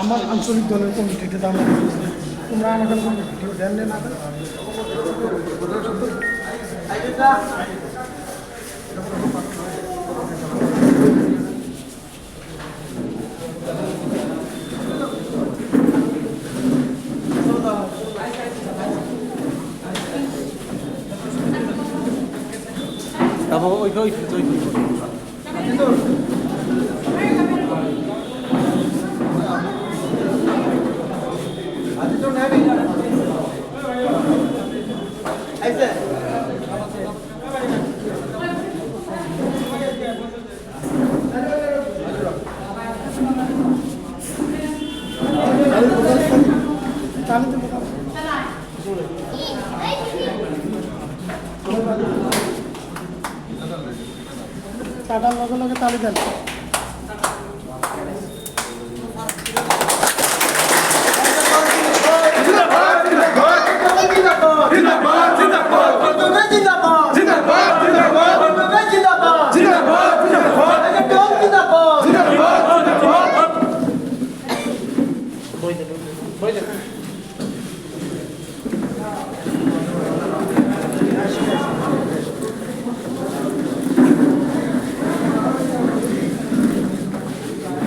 আমার আঞ্চলিক দলের কমিটিতে আমরা তোমরা আমাদের কোনো ভিডিও দেন না তারপর ওই টাটার লগে লগে তালি দেন।